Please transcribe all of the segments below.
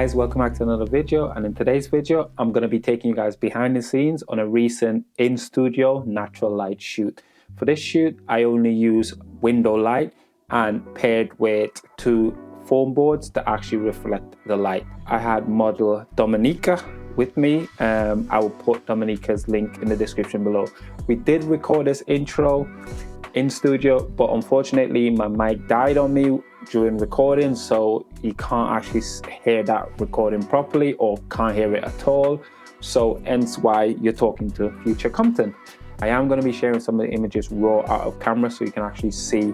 guys, welcome back to another video, and in today's video I'm going to be taking you guys behind the scenes on a recent in-studio natural light shoot. For this shoot I only use window light and paired with two foam boards that actually reflect the light. I had model Dominica with me. I will put Dominica's link in the description below. We did record this intro in studio, but unfortunately my mic died on me during recording, so you can't actually hear that recording properly or can't hear it at all, so hence why you're talking to future content. I am going to be sharing some of the images raw out of camera so you can actually see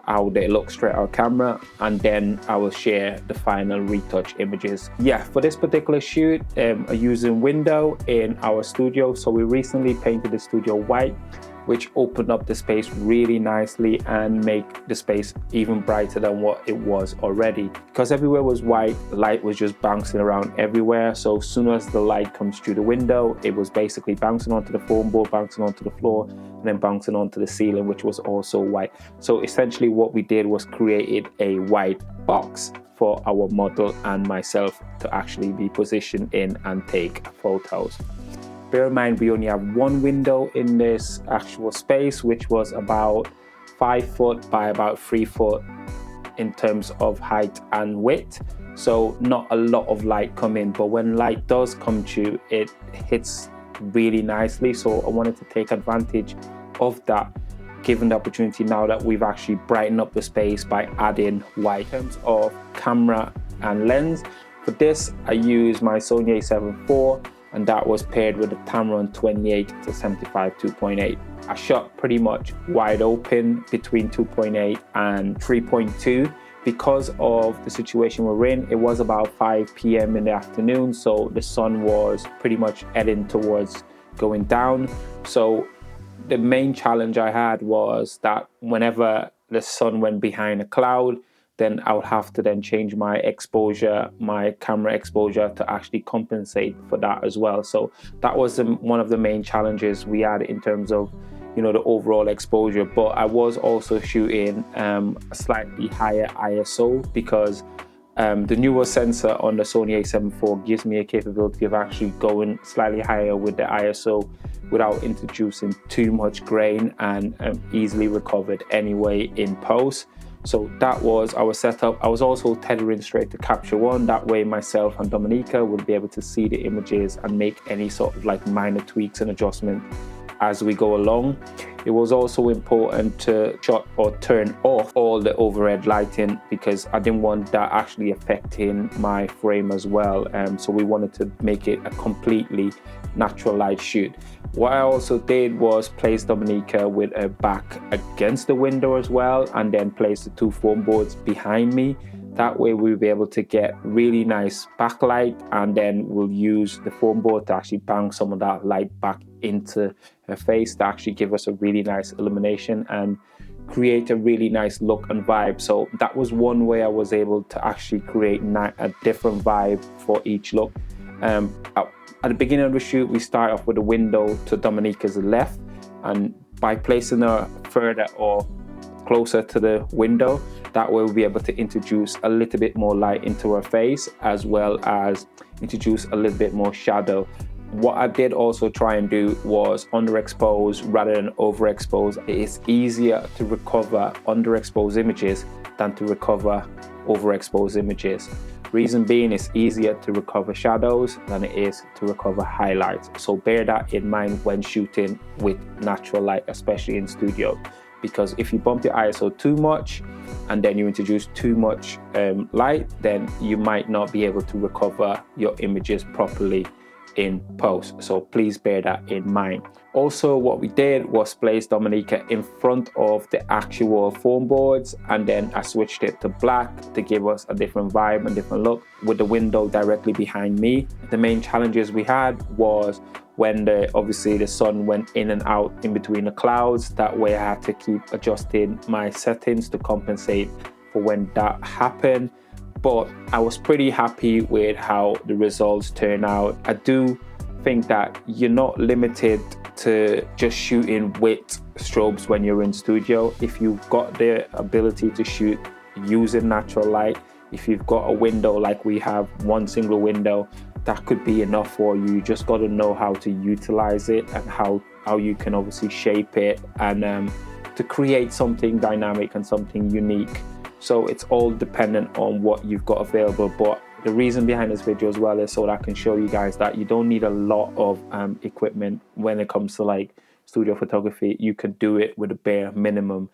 how they look straight out of camera, and then I will share the final retouch images. For this particular shoot, I'm using window in our studio. So we recently painted the studio white, which opened up the space really nicely and make the space even brighter than what it was already. Because everywhere was white, light was just bouncing around everywhere. So as soon as the light comes through the window, it was basically bouncing onto the foam board, bouncing onto the floor, and then bouncing onto the ceiling, which was also white. So essentially what we did was created a white box for our model and myself to actually be positioned in and take photos. Bear in mind, we only have one window in this actual space, which was about 5 foot by about 3 foot in terms of height and width. So not a lot of light come in, but when light does come through, it hits really nicely. So I wanted to take advantage of that, given the opportunity now that we've actually brightened up the space by adding white. In terms of camera and lens, for this I use my Sony a7 IV, and that was paired with a Tamron 28 to 75 2.8. I shot pretty much wide open between 2.8 and 3.2 because of the situation we're in. It was about 5 p.m. in the afternoon, so the sun was pretty much heading towards going down. So the main challenge I had was that whenever the sun went behind a cloud, then I would have to then change my exposure, my camera exposure, to actually compensate for that as well. So that was one of the main challenges we had in terms of, the overall exposure. But I was also shooting a slightly higher ISO because the newer sensor on the Sony a7 IV gives me a capability of actually going slightly higher with the ISO without introducing too much grain, and easily recovered anyway in post. So that was our setup. I was also tethering straight to Capture One. That way myself and Dominica would be able to see the images and make any sort of like minor tweaks and adjustments as we go along. It was also important to shut or turn off all the overhead lighting because I didn't want that actually affecting my frame as well. So we wanted to make it a completely natural light shoot. What I also did was place Dominica with her back against the window as well, and then place the two foam boards behind me. That way we'll be able to get really nice backlight, and then we'll use the foam board to actually bounce some of that light back into her face to actually give us a really nice illumination and create a really nice look and vibe. So that was one way I was able to actually create a different vibe for each look. At the beginning of the shoot, we start off with a window to Dominica's left, and by placing her further or closer to the window, that way we'll be able to introduce a little bit more light into her face, as well as introduce a little bit more shadow. What I did also try and do was underexpose rather than overexpose. It's easier to recover underexposed images than to recover overexposed images. Reason being, it's easier to recover shadows than it is to recover highlights. So bear that in mind when shooting with natural light, especially in studio. Because if you bump your ISO too much and then you introduce too much light, then you might not be able to recover your images properly in post. So please bear that in mind. Also, what we did was place Dominica in front of the actual foam boards, and then I switched it to black to give us a different vibe and different look with the window directly behind me. The main challenges we had was when obviously the sun went in and out in between the clouds. That way I had to keep adjusting my settings to compensate for when that happened. But I was pretty happy with how the results turned out. I do think that you're not limited to just shooting with strobes when you're in studio. If you've got the ability to shoot using natural light, If you've got a window like we have, one single window, that could be enough for you. You just got to know how to utilize it and how you can obviously shape it and to create something dynamic and something unique. So it's all dependent on what you've got available. But the reason behind this video as well is so that I can show you guys that you don't need a lot of equipment when it comes to like studio photography. You can do it with a bare minimum.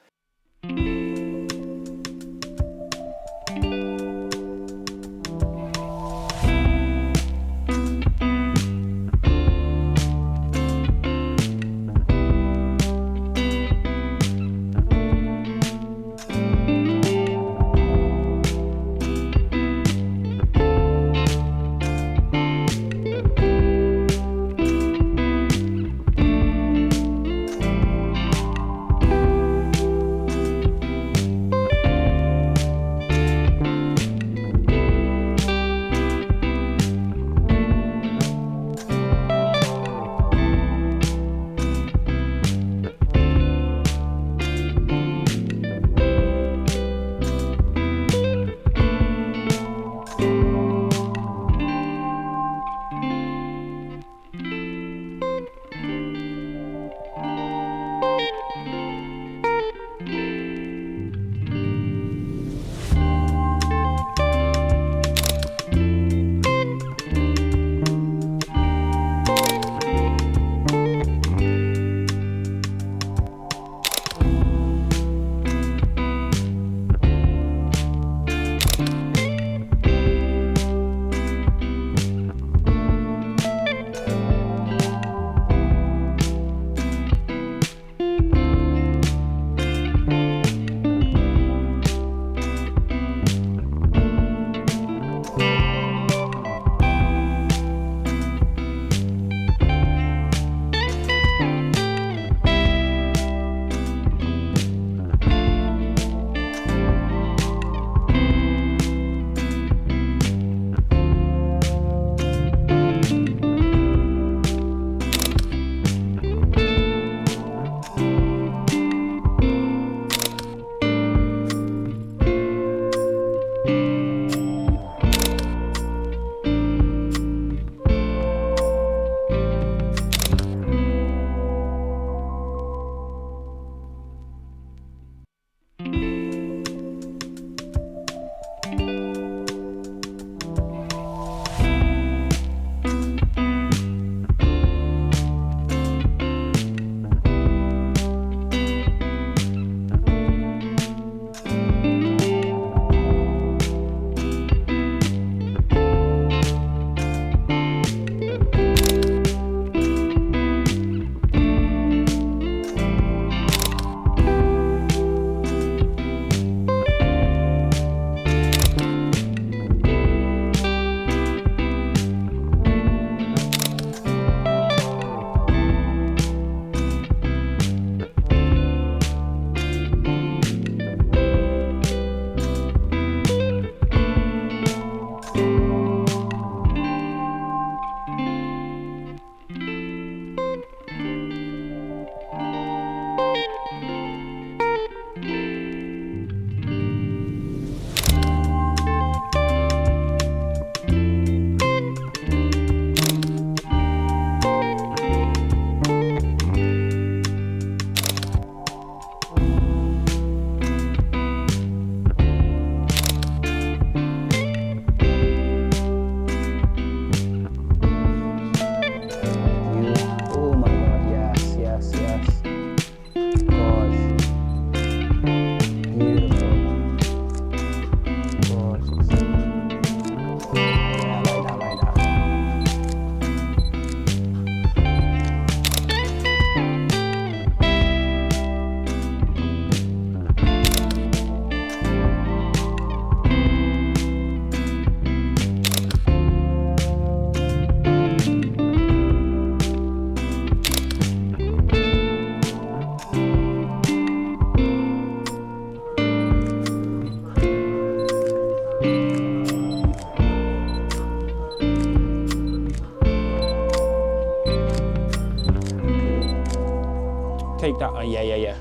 Take that. Yeah.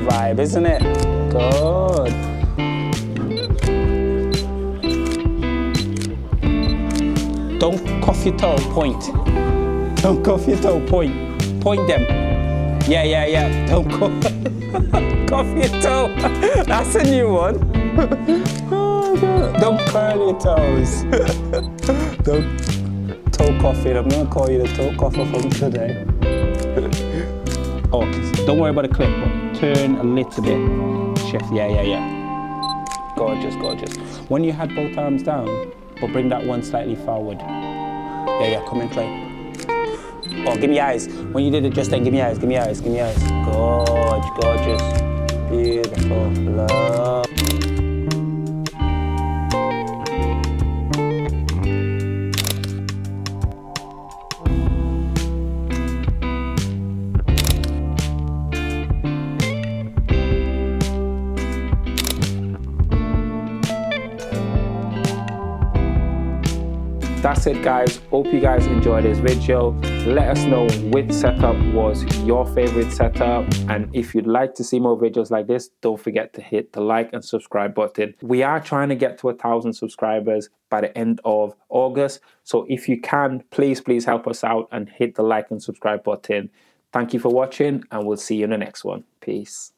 vibe, isn't it? Good. Don't cuff your toe, point. Don't cuff your toe, point. Point them. Yeah. Don't cuff your toe. That's a new one. Oh, God. Don't curl your toes. Don't toe cuffing. I'm gonna call you the toe cuffer from today. Oh, don't worry about the clip, but turn a little bit. Chef, yeah. Gorgeous. When you had both arms down, but bring that one slightly forward. Yeah, come and try. Oh, give me eyes. When you did it just then, give me eyes. Gorgeous. Beautiful. Love. That's it, guys. Hope you guys enjoyed this video. Let us know which setup was your favorite setup, and if you'd like to see more videos like this, don't forget to hit the like and subscribe button. We are trying to get to 1,000 subscribers by the end of August, so if you can, please help us out and hit the like and subscribe button. Thank you for watching, and we'll see you in the next one. Peace.